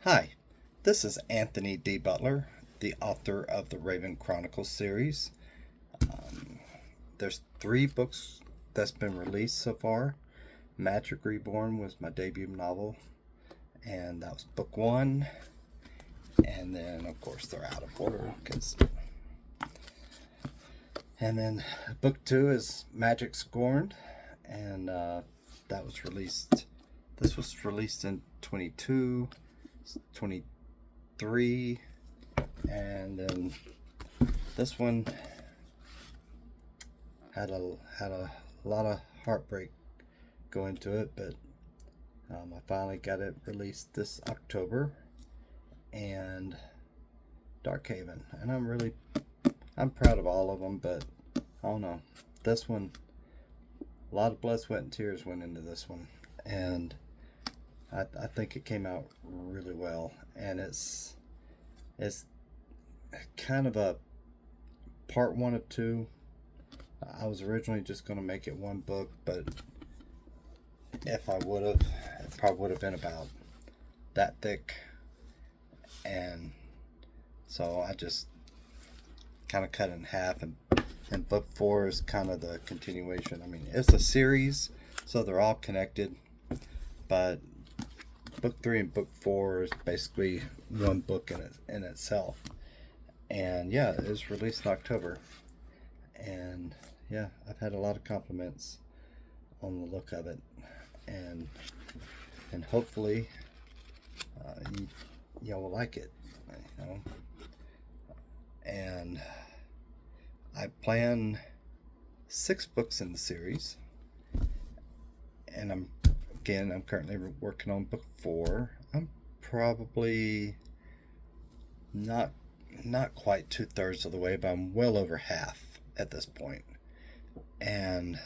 Hi, this is Anthony D. Butler, the author of the Raven Chronicles series. Um, there's three books that's been released so far. Magic Reborn was my debut novel, and that was book one. And then, of course, they're out of order. And then book two is Magic Scorned, and that was released. This was released in 22, 23, and then this one had a lot of heartbreak go into it, but I finally got it released this October, and Darkhaven, and I'm proud of all of them, but I don't know, this one, a lot of blood, sweat, and tears went into this one, and I think it came out really well, and it's kind of a part one of two. I was originally just going to make it one book, but if I would have, it probably would have been about that thick. And so I just kind of cut it in half. And book four is kind of the continuation. I mean, it's a series, so they're all connected. But book three and book four is basically one book in itself. And yeah, it was released in October. And yeah, I've had a lot of compliments on the look of it, and hopefully y'all will like it, you know. And I plan 6 books in the series, and I'm currently working on book four. I'm probably not not quite 2/3 of the way, but I'm well over half at this point. And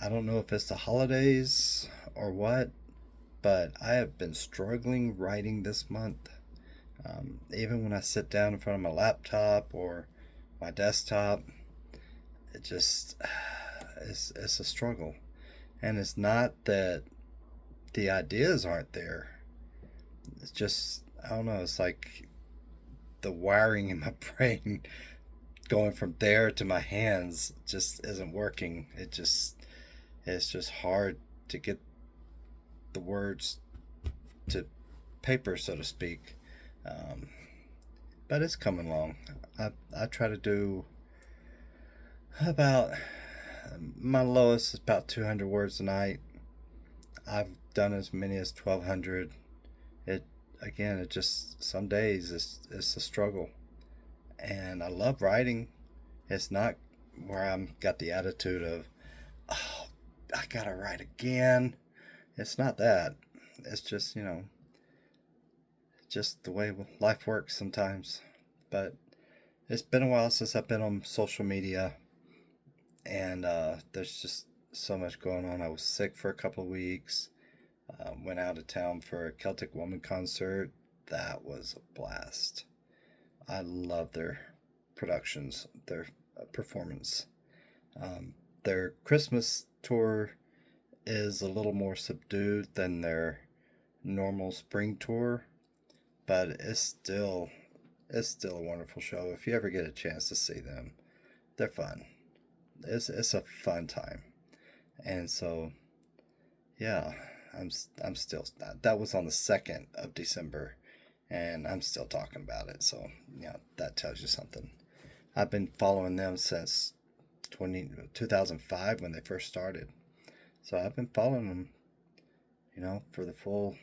I don't know if it's the holidays or what, but I have been struggling writing this month. Even when I sit down in front of my laptop or my desktop, it just it's a struggle. And it's not that the ideas aren't there. It's just, I don't know. It's like the wiring in my brain going from there to my hands just isn't working. It's just hard to get the words to paper, so to speak. Um, but it's coming along. I try to do about, my lowest is about 200 words a night. I've done as many as 1,200. It Again, it just, some days it's a struggle, and I love writing. It's not where I'm got the attitude of, oh, I gotta write again. It's not that. It's just, just the way life works sometimes. But it's been a while since I've been on social media, and there's just so much going on. I was sick for a couple of weeks. Went out of town for a Celtic Woman concert. That was a blast. I love their productions, their performance. Their Christmas tour is a little more subdued than their normal spring tour, but it's still a wonderful show. If you ever get a chance to see them, they're fun. It's a fun time, and so yeah, I'm still, that was on the 2nd of December, and I'm still talking about it. So yeah, that tells you something. I've been following them since 2005 when they first started. So I've been following them, for the full,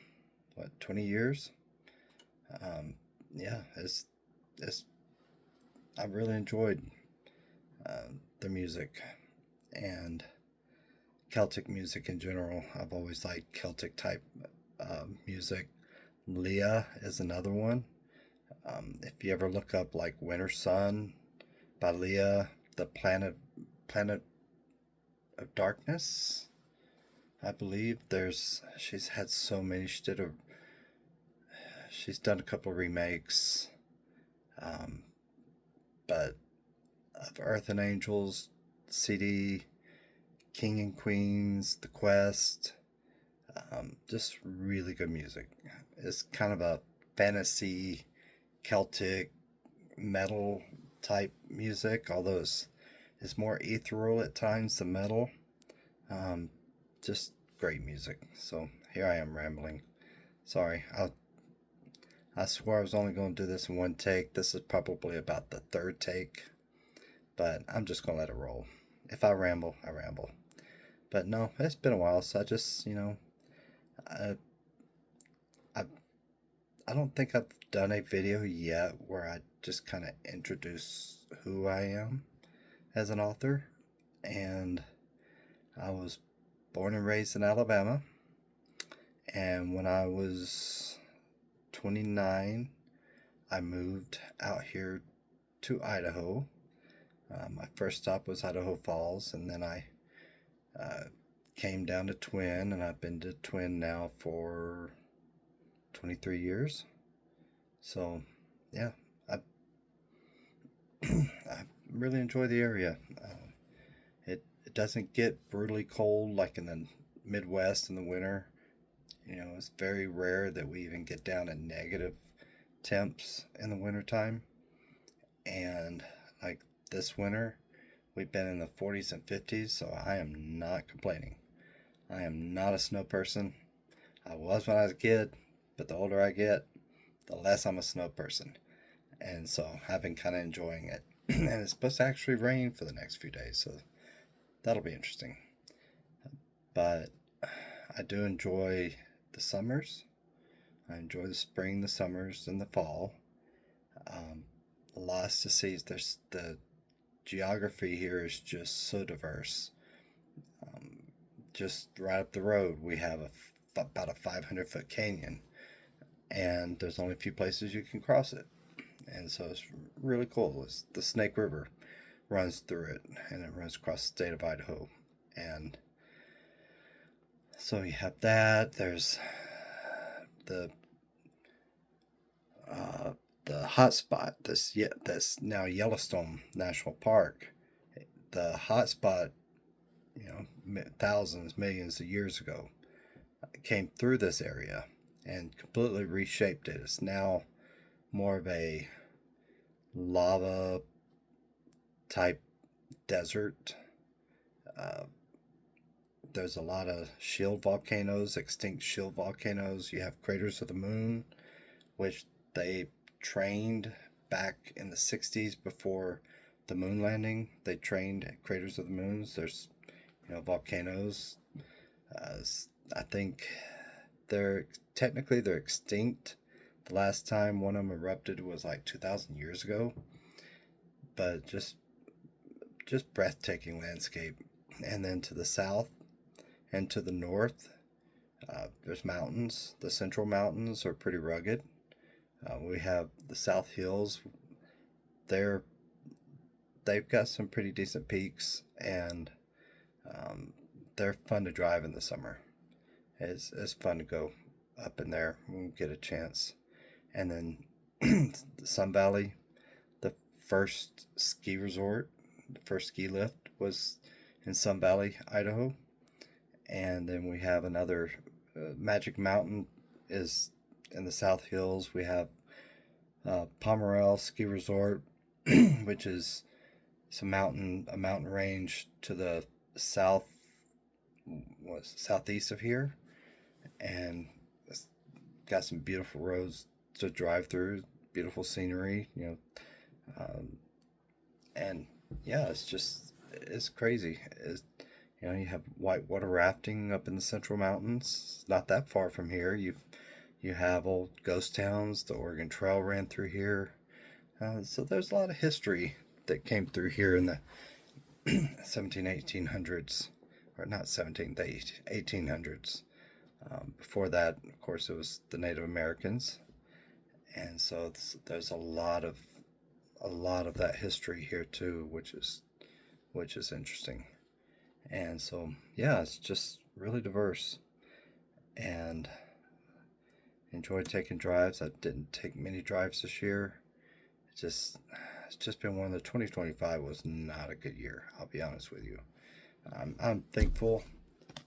what, 20 years. Um, yeah, it's I've really enjoyed their music and Celtic music in general. I've always liked Celtic type music. Leah is another one. If you ever look up like Winter Sun by Leah, the Planet of Darkness, I believe she's had so many. She's done a couple of remakes, um, but of Earth and Angels CD, King and Queens, The Quest, Just really good music. It's kind of a fantasy, Celtic, metal type music, although it's more ethereal at times than metal. Um, just great music. So here I am rambling. Sorry, I swore I was only going to do this in one take. This is probably about the third take, but I'm just going to let it roll. If I ramble, I ramble. But no, it's been a while, so I just, I, I, I don't think I've done a video yet where I just kind of introduce who I am as an author. And I was born and raised in Alabama. And when I was 29, I moved out here to Idaho. My first stop was Idaho Falls, and then I came down to Twin, and I've been to Twin now for 23 years. So, yeah, I, I really enjoy the area. It doesn't get brutally cold like in the Midwest in the winter. It's very rare that we even get down to negative temps in the wintertime. And like this winter, we've been in the 40s and 50s, so I am not complaining. I am not a snow person. I was when I was a kid, but the older I get, the less I'm a snow person. And so I've been kind of enjoying it. And it's supposed to actually rain for the next few days, so that'll be interesting. But I do enjoy the summers. I enjoy the spring, the summers, and the fall. Lots to see. There's the geography here is just so diverse. Um, just right up the road, we have about a 500-foot canyon, and there's only a few places you can cross it. And so it's really cool. The Snake River runs through it, and it runs across the state of Idaho. And so you have that. There's the uh, the hot spot. That's now Yellowstone National Park. The hot spot, thousands, millions of years ago, came through this area and completely reshaped it. It's now more of a lava type desert. Uh, there's a lot of shield volcanoes, extinct shield volcanoes. You have craters of the moon, which they trained back in the 60s before the moon landing. They trained at craters of the moons. There's, volcanoes. I think they're extinct. The last time one of them erupted was like 2,000 years ago. But just breathtaking landscape. And then to the south and to the north, there's mountains. The central mountains are pretty rugged. We have the South Hills. They've got some pretty decent peaks, and they're fun to drive in the summer. It's fun to go up in there when we get a chance. And then the Sun Valley, the first ski resort, the first ski lift was in Sun Valley, Idaho. And then we have another Magic Mountain is in the South Hills. We have Pomerel Ski Resort, which is a mountain range to the southeast of here, and it's got some beautiful roads to drive through, beautiful scenery, and yeah, it's crazy. You have whitewater rafting up in the Central Mountains, not that far from here. You have old ghost towns. The Oregon Trail ran through here, so there's a lot of history that came through here in the 1800s, or not 17, the 1800s. Before that, of course, it was the Native Americans, and so there's a lot of that history here too, which is interesting. And so yeah, it's just really diverse, and enjoyed taking drives. I didn't take many drives this year. It's just been one of the 2025 was not a good year. I'll be honest with you. I'm thankful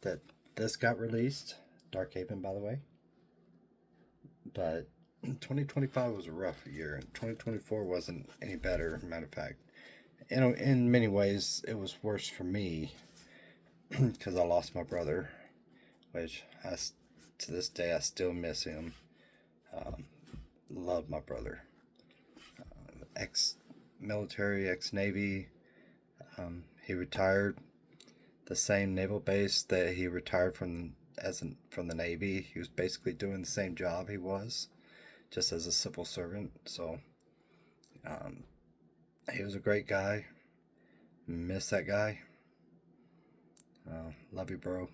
that this got released, Darkhaven, by the way. But 2025 was a rough year, and 2024 wasn't any better. Matter of fact, in many ways, it was worse for me because I lost my brother, which to this day I still miss him. Um, love my brother. Ex-military, ex-Navy. He retired the same naval base that he retired from from the Navy. He was basically doing the same job he was, just as a civil servant. So um, he was a great guy. Miss that guy. Love you, bro.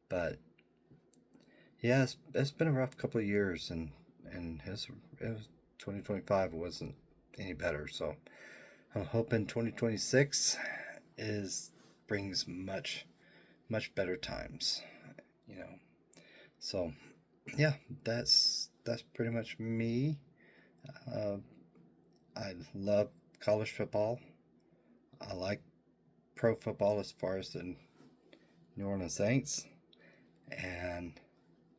But yeah, it's been a rough couple of years, and it was 2025 wasn't any better. So I'm hoping 2026 is brings much better times. You know. So yeah, that's pretty much me. Uh, I love college football. I like pro football as far as the New Orleans Saints, and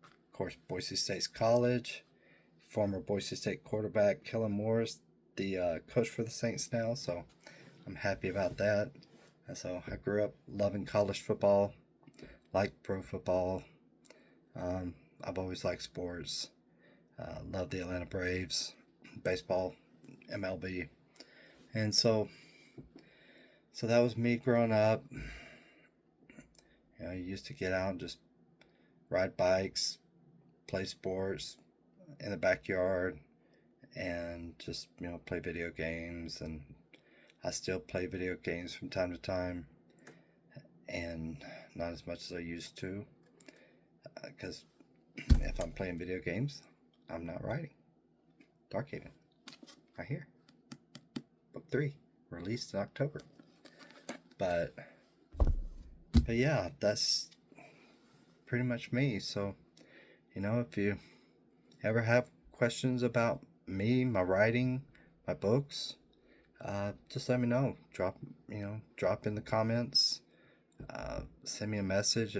of course Boise State's college. Former Boise State quarterback Kellen Moore is the coach for the Saints now, so I'm happy about that. And so I grew up loving college football, like pro football. I've always liked sports. Love the Atlanta Braves, baseball, MLB, and so that was me growing up. I used to get out and just ride bikes, play sports in the backyard, and just play video games. And I still play video games from time to time, and not as much as I used to, because if I'm playing video games, I'm not writing. Darkhaven, right here, book 3, released in October. But yeah, that's pretty much me. So if you ever have questions about me, my writing, my books, just let me know. Drop in the comments. Send me a message.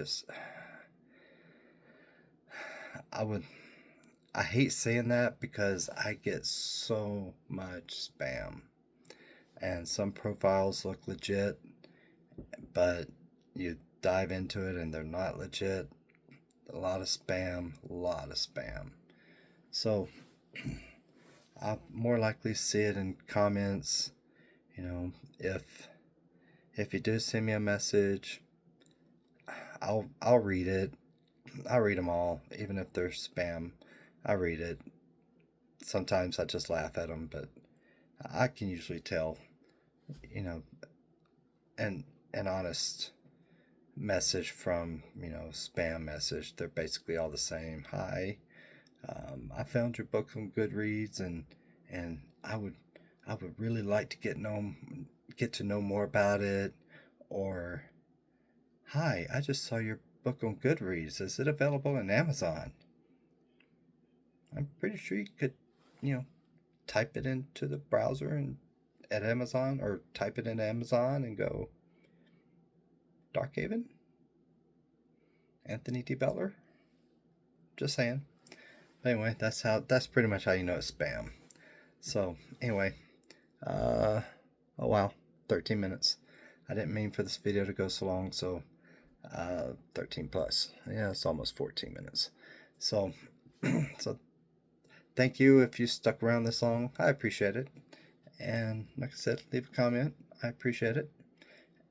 I hate saying that because I get so much spam, and some profiles look legit, but you dive into it and they're not legit. A lot of spam. So I'll more likely see it in comments. If you do send me a message, I'll read it. I read them all, even if they're spam. I read it. Sometimes I just laugh at them, but I can usually tell, an honest message from, spam message. They're basically all the same. Hi, I found your book on Goodreads, and I would really like to get to know more about it. Or, hi, I just saw your book on Goodreads. Is it available on Amazon? I'm pretty sure you could, type it into the browser and at Amazon, or type it into Amazon and go Darkhaven, Anthony D. Butler. Just saying. Anyway, that's pretty much how you know it's spam. So anyway, oh wow, 13 minutes. I didn't mean for this video to go so long, so 13 plus. Yeah, it's almost 14 minutes. So so thank you if you stuck around this long. I appreciate it. And like I said, leave a comment. I appreciate it.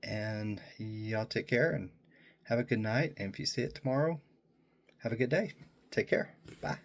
And y'all take care and have a good night. And if you see it tomorrow, have a good day. Take care. Bye.